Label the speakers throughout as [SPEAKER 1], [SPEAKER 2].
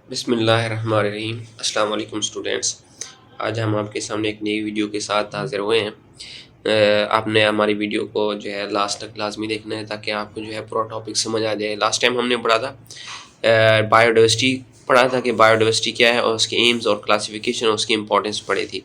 [SPEAKER 1] बिस्मिल्लाहिर्रहमानिर्रहीम। अस्सलाम वालेकुम स्टूडेंट्स। आज हम आपके सामने एक नई वीडियो के साथ हाज़िर हुए हैं। आपने हमारी वीडियो को जो है लास्ट तक लाज़मी देखना है ताकि आपको जो है पूरा टॉपिक समझ आ जाए। लास्ट टाइम हमने पढ़ा था बायोडाइवर्सिटी, पढ़ा था कि बायोडाइवर्सिटी क्या है और उसके एम्स और क्लासिफिकेशन और उसकी इंपॉर्टेंस पढ़ी थी।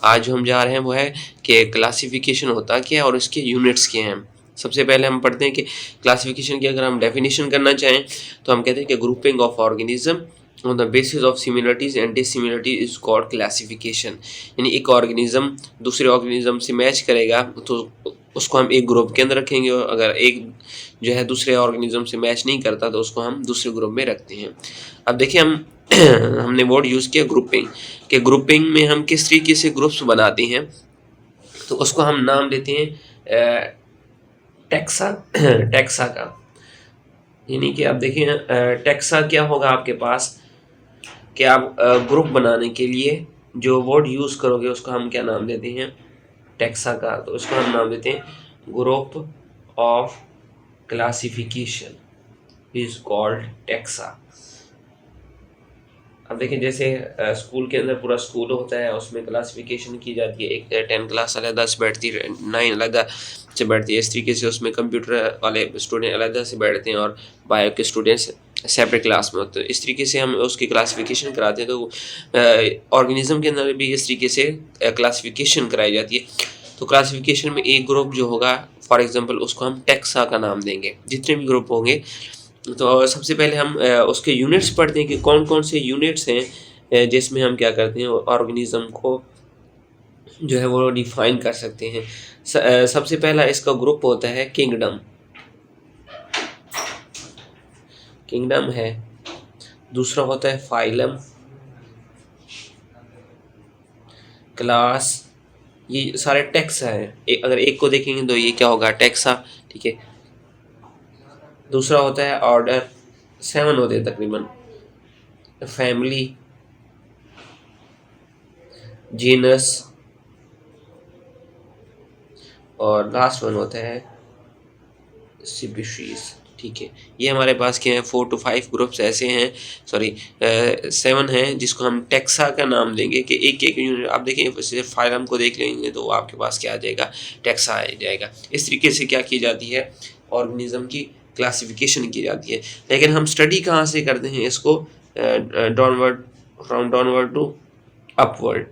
[SPEAKER 1] आज जो हम जा रहे हैं वो है कि क्लासिफिकेशन होता क्या है और उसके यूनिट्स क्या हैं। सबसे पहले हम पढ़ते हैं कि क्लासिफिकेशन की अगर हम डेफिनेशन करना चाहें तो हम कहते हैं कि grouping of organism on the basis of similarities and dissimilarities is called classification. यानी एक ऑर्गेनिज्म दूसरे ऑर्गेनिज्म से मैच करेगा तो उसको हम एक ग्रुप के अंदर रखेंगे, और अगर एक जो है दूसरे ऑर्गेनिज्म से मैच नहीं करता तो उसको हम दूसरे ग्रुप में रखते हैं। अब देखिए हम हमने वर्ड यूज़ किया ग्रुपिंग, कि ग्रुपिंग में हम किस तरीके से ग्रुप्स बनाते हैं, तो उसको हम नाम देते हैं टेक्सा टेक्सा का। यानी कि आप देखिए टेक्सा क्या होगा आपके पास, कि आप ग्रुप बनाने के लिए जो वर्ड यूज़ करोगे उसको हम क्या नाम देते हैं, टेक्सा का। तो उसको हम नाम देते हैं group of classification is called taxa. अब देखिए जैसे स्कूल के अंदर पूरा स्कूल होता है, उसमें क्लासिफिकेशन की जाती है। एक 10 क्लास अलग से बैठती है, 9 अलग से बैठती है। इस तरीके से उसमें कंप्यूटर वाले स्टूडेंट अलग से बैठते हैं और बायो के स्टूडेंट्स सेपरेट क्लास में होते हैं। इस तरीके से हम उसकी क्लासिफिकेशन कराते हैं। तो ऑर्गेनिज्म के अंदर भी इस तरीके से क्लासिफिकेशन कराई जाती है। तो क्लासिफिकेशन में एक ग्रुप जो होगा, फॉर एग्जांपल उसको हम टेक्सा का नाम देंगे। जितने भी ग्रुप होंगे तो सबसे पहले हम उसके यूनिट्स पढ़ते हैं कि कौन कौन से यूनिट्स हैं जिसमें हम क्या करते हैं ऑर्गेनिज्म को जो है वो डिफाइन कर सकते हैं। सबसे पहला इसका ग्रुप होता है किंगडम। किंगडम है। दूसरा होता है फाइलम, क्लास। ये सारे टेक्सा हैं। अगर एक को देखेंगे तो ये क्या होगा, टेक्सा। ठीक है। दूसरा होता है ऑर्डर, 7 होते हैं तकरीबन। फैमिली, जीनस, और लास्ट वन होता है स्पीशीज। ठीक है। ये हमारे पास क्या है, 4 to 5 ग्रुप्स ऐसे हैं, सॉरी 7 हैं, जिसको हम टेक्सा का नाम देंगे कि एक एक यूनिट। आप देखें सिर्फ फाइलम को देख लेंगे तो आपके पास क्या आ जाएगा, टेक्सा आ जाएगा। इस तरीके से क्या की जाती है, ऑर्गेनिज्म की क्लासिफिकेशन की जाती है। लेकिन हम स्टडी कहाँ से करते हैं इसको, downward, from downward to upward.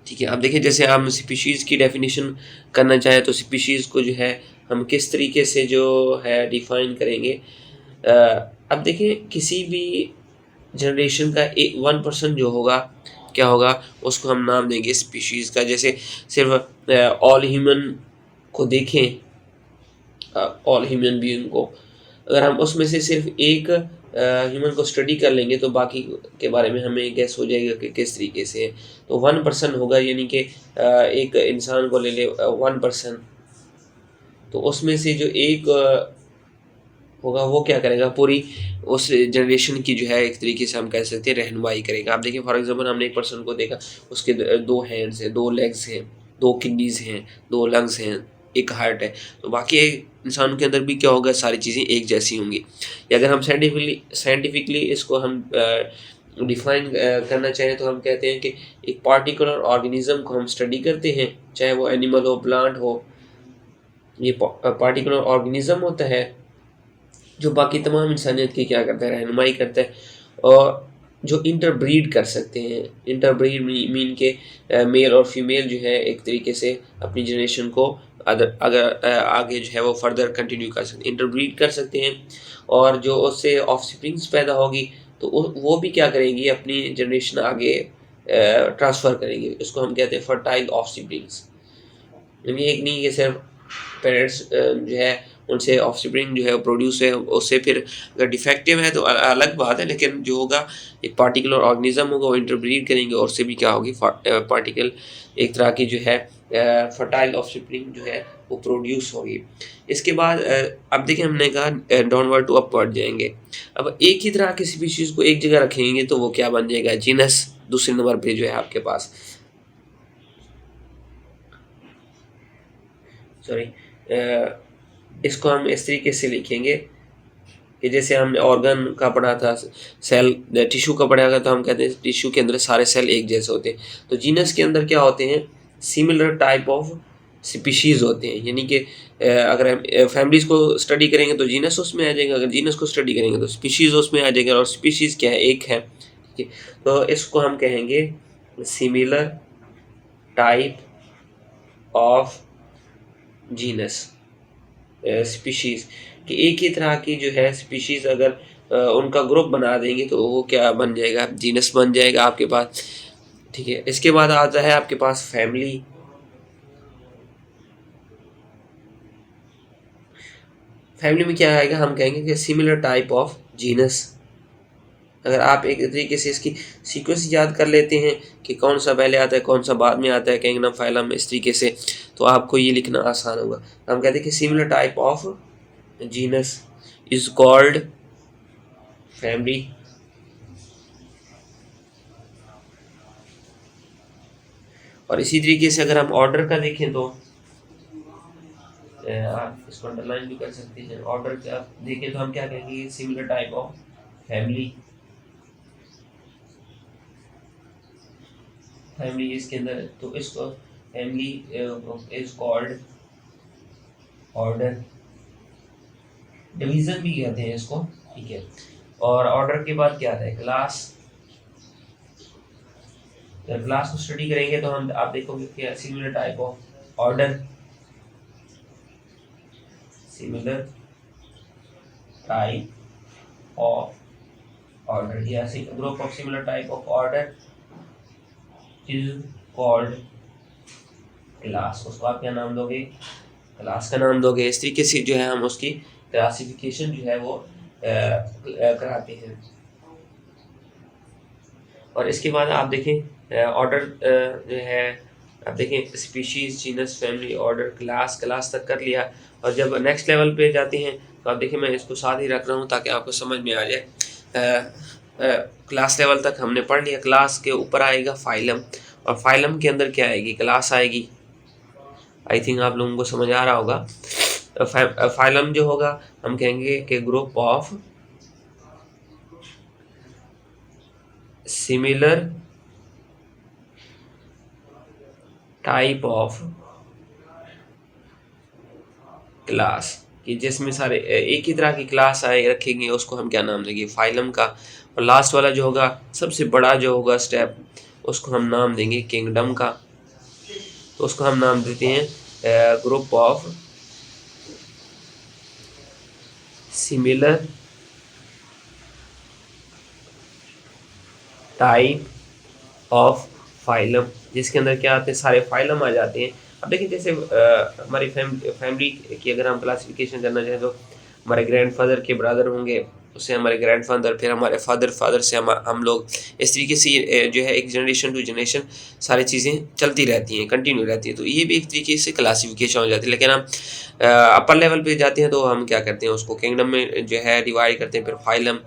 [SPEAKER 1] ठीक है। अब देखिए जैसे आप स्पीशीज़ की डेफिनेशन करना चाहें तो स्पीशीज़ को जो है हम किस तरीके से जो है डिफाइन करेंगे। अब देखिए किसी भी जनरेशन का 1% जो होगा क्या होगा, उसको हम नाम देंगे स्पीशीज़ का। जैसे सिर्फ ऑल ह्यूमन को देखें, ऑल ह्यूमन बीइंग को, अगर हम उसमें से सिर्फ एक ह्यूमन को स्टडी कर लेंगे तो बाकी के बारे में हमें गैस हो जाएगा कि किस तरीके से है। तो 1% होगा, यानी कि एक इंसान को ले ले 1%, तो उसमें से जो एक होगा वो क्या करेगा, पूरी उस जनरेशन की जो है एक तरीके से हम कह सकते हैं रहनुमाई करेगा। आप देखिए फॉर एग्जांपल हमने एक पर्सन को देखा, उसके 2 हैंड्स हैं, 2 लेग्स हैं, 2 किडनीज हैं, 2 लंग्स हैं, एक हार्ट है। तो बाकी इंसान के अंदर भी क्या होगा, सारी चीज़ें एक जैसी होंगी। या अगर हम साइंटिफिकली इसको हम डिफाइन करना चाहें तो हम कहते हैं कि एक पार्टिकुलर ऑर्गेनिज्म को हम स्टडी करते हैं, चाहे वो एनिमल हो, प्लांट हो। ये पार्टिकुलर ऑर्गेनिज्म होता है जो बाकी तमाम इंसानियत की क्या करता है, रहनुमाई करता है, और जो इंटरब्रीड कर सकते हैं। इंटरब्रीड मीन के मेल और फीमेल जो है एक तरीके से अपनी जनरेशन को अगर आगे जो है वो फर्दर कंटिन्यू कर सकते हैं, इंटरब्रीड कर सकते हैं। और जो उससे ऑफस्प्रिंग्स पैदा होगी तो वो भी क्या करेंगी, अपनी जनरेशन आगे ट्रांसफ़र करेंगे। इसको हम कहते हैं फर्टाइल ऑफस्प्रिंग्स। यानी एक नहीं कि सिर्फ पेरेंट्स जो है उनसे ऑफस्प्रिंग जो है प्रोड्यूस है, उससे फिर अगर डिफेक्टिव है तो अलग बात है, लेकिन जो होगा एक पार्टिकुलर ऑर्गेनिज्म होगा वो इंटरब्रीड करेंगे और उससे भी क्या होगी, पार्टिकल एक तरह की जो है फर्टाइल ऑफस्प्रिंग जो है वो प्रोड्यूस होगी। इसके बाद अब देखिए हमने कहा डाउनवर्ड टू अपवर्ड जाएंगे। अब एक ही तरह की स्पीशीज़ को एक जगह रखेंगे तो वो क्या बन जाएगा, जीनस दूसरे नंबर पे जो है आपके पास, सॉरी इसको हम इस तरीके से लिखेंगे कि जैसे हमने ऑर्गन का पढ़ा था, सेल टिश्यू का पढ़ा था, तो हम कहते हैं टिश्यू के अंदर सारे सेल एक जैसे होते हैं। तो जीनस के अंदर क्या होते हैं, सिमिलर टाइप ऑफ स्पीशीज़ होते हैं, यानी कि अगर हम फैमिलीज़ को स्टडी करेंगे तो जीनस उसमें आ जाएगा, अगर जीनस को स्टडी करेंगे तो स्पीशीज़ उसमें आ जाएगा, और स्पीशीज़ क्या है, एक है, ठीक है। तो इसको हम कहेंगे similar type of genus, species कि एक ही तरह की जो है स्पीशीज़ अगर उनका ग्रुप बना देंगे तो वो क्या बन जाएगा, जीनस बन जाएगा आपके पास, ठीक है। इसके बाद आता है आपके पास फैमिली। फैमिली में क्या आएगा, हम कहेंगे कि सिमिलर टाइप ऑफ जीनस। अगर आप एक तरीके से इसकी सीक्वेंस याद कर लेते हैं कि कौन सा पहले आता है कौन सा बाद में आता है, किंगडम फाइलम, इस तरीके से, तो आपको ये लिखना आसान होगा। हम कहते हैं कि similar type of genus is called family. और इसी तरीके से अगर हम ऑर्डर का देखें तो आप इसको अंडरलाइन भी कर सकते हैं। ऑर्डर का देखें तो हम क्या कहेंगे, similar type of family. Family इसके अंदर, तो इसको family is called order. Division भी कहते हैं इसको, ठीक है। और ऑर्डर के बाद क्या आता है, क्लास। जब क्लास को स्टडी करेंगे तो हम आप देखोगे कि similar type of order, similar type of order, या group of similar type of order is called class. उसको आप क्या नाम दोगे, क्लास का नाम दोगे। इस तरीके से जो है हम उसकी क्लासिफिकेशन जो है वो कराते हैं। और इसके बाद आप देखें ऑर्डर जो है, आप देखें species, genus, family, order, class, class तक कर लिया। और जब नेक्स्ट लेवल पे जाते हैं तो आप देखें मैं इसको साथ ही रख रहा हूँ ताकि आपको समझ में आ जाए। क्लास लेवल तक हमने पढ़ लिया, क्लास के ऊपर आएगा फाइलम, और फाइलम के अंदर क्या आएगी, क्लास आएगी। आई थिंक आप लोगों को समझ आ रहा होगा। फाइलम जो होगा हम कहेंगे कि group of similar type of class, कि जिसमें सारे एक ही तरह की क्लास आए रखेंगे, उसको हम क्या नाम देंगे, फाइलम का। और लास्ट वाला जो होगा, सबसे बड़ा जो होगा स्टेप, उसको हम नाम देंगे किंगडम का। तो उसको हम नाम देते हैं group of similar type of phylum, जिसके अंदर क्या आते हैं, सारे फाइलम आ जाते हैं। अब देखिए जैसे हमारी फैमिली की अगर हम क्लासिफिकेशन करना चाहें तो हमारे ग्रैंडफादर के ब्रदर होंगे, उससे हमारे ग्रैंडफादर, फिर हमारे फादर से हम लोग, इस तरीके से जो है एक जनरेशन टू जनरेशन सारी चीज़ें चलती रहती हैं, कंटिन्यू रहती हैं। तो ये भी एक तरीके से क्लासिफिकेशन हो जाती है। लेकिन हम अपर लेवल पे जाते हैं तो हम क्या करते हैं, उसको किंगडम में जो है डिवाइड करते हैं, फिर फाइलम।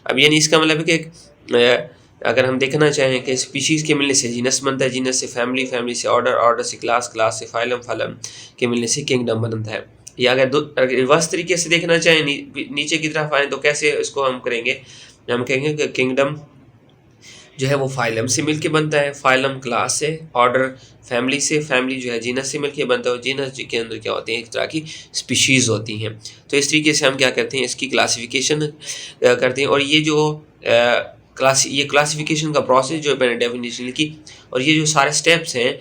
[SPEAKER 1] अब यानी इसका मतलब है कि अगर हम देखना चाहें कि स्पीशीज़ के मिलने से जीनस बनता है, जीनस से फैमिली, फैमिली से ऑर्डर, ऑर्डर से क्लास, क्लास से फाइलम, फाइलम के मिलने से किंगडम बनता है। या अगर रिवर्स तरीके से देखना चाहें, नीचे की तरफ आए तो कैसे इसको हम करेंगे, हम कहेंगे कि किंगडम जो है वो फाइलम से मिलके बनता है, फाइलम क्लास से, ऑर्डर फैमिली से, फैमिली जो है जीनस से मिलके बनता है, और जीनस के अंदर क्या होती हैं, एक तरह की स्पीशीज़ होती हैं। तो इस तरीके से हम क्या करते हैं, इसकी क्लासिफिकेशन करते हैं। और ये जो ये क्लासिफिकेशन का प्रोसेस जो मैंने डेफिनेशन लिखी, और ये जो सारे स्टेप्स हैं,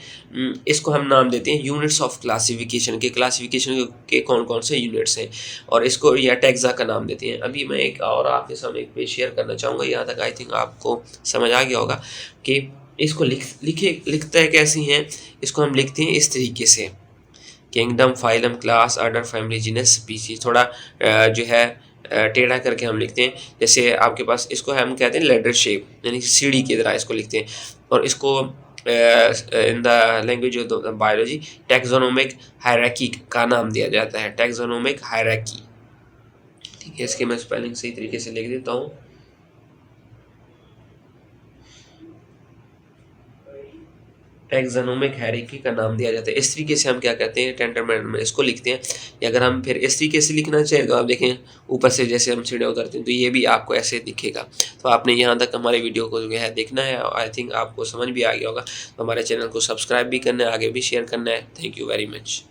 [SPEAKER 1] इसको हम नाम देते हैं यूनिट्स ऑफ क्लासिफिकेशन के। क्लासिफिकेशन के कौन कौन से यूनिट्स हैं, और इसको या टैक्सा का नाम देते हैं। अभी मैं एक और आपके सामने एक पेज शेयर करना चाहूँगा, यहाँ तक आई थिंक आपको समझ आ गया होगा कि इसको लिखता है कैसी हैं। इसको हम लिखते हैं इस तरीके से, kingdom, phylum, class, order, family, genus, species. थोड़ा जो है टेढ़ा करके हम लिखते हैं, जैसे आपके पास इसको हम कहते हैं लेडर शेप, यानी सीढ़ी की तरह इसको लिखते हैं। और इसको in the language of biology taxonomic hierarchy का नाम दिया जाता है, टैक्सोनोमिक हायरार्की, ठीक है। इसके मैं स्पेलिंग सही तरीके से लिख देता हूँ। टैक्सोनोमिक हायरार्की का नाम दिया जाता है। इस तरीके से हम क्या करते हैं, टेंडरमेंट में इसको लिखते हैं। या अगर हम फिर इस तरीके से लिखना चाहें तो आप देखें ऊपर से जैसे हम सीढ़ियाँ उतरते हैं तो ये भी आपको ऐसे दिखेगा। तो आपने यहाँ तक हमारे वीडियो को जो है देखना है, आई थिंक आपको समझ भी आ गया होगा। तो हमारे चैनल को सब्सक्राइब भी करना है, आगे भी शेयर करना है। Thank you very much.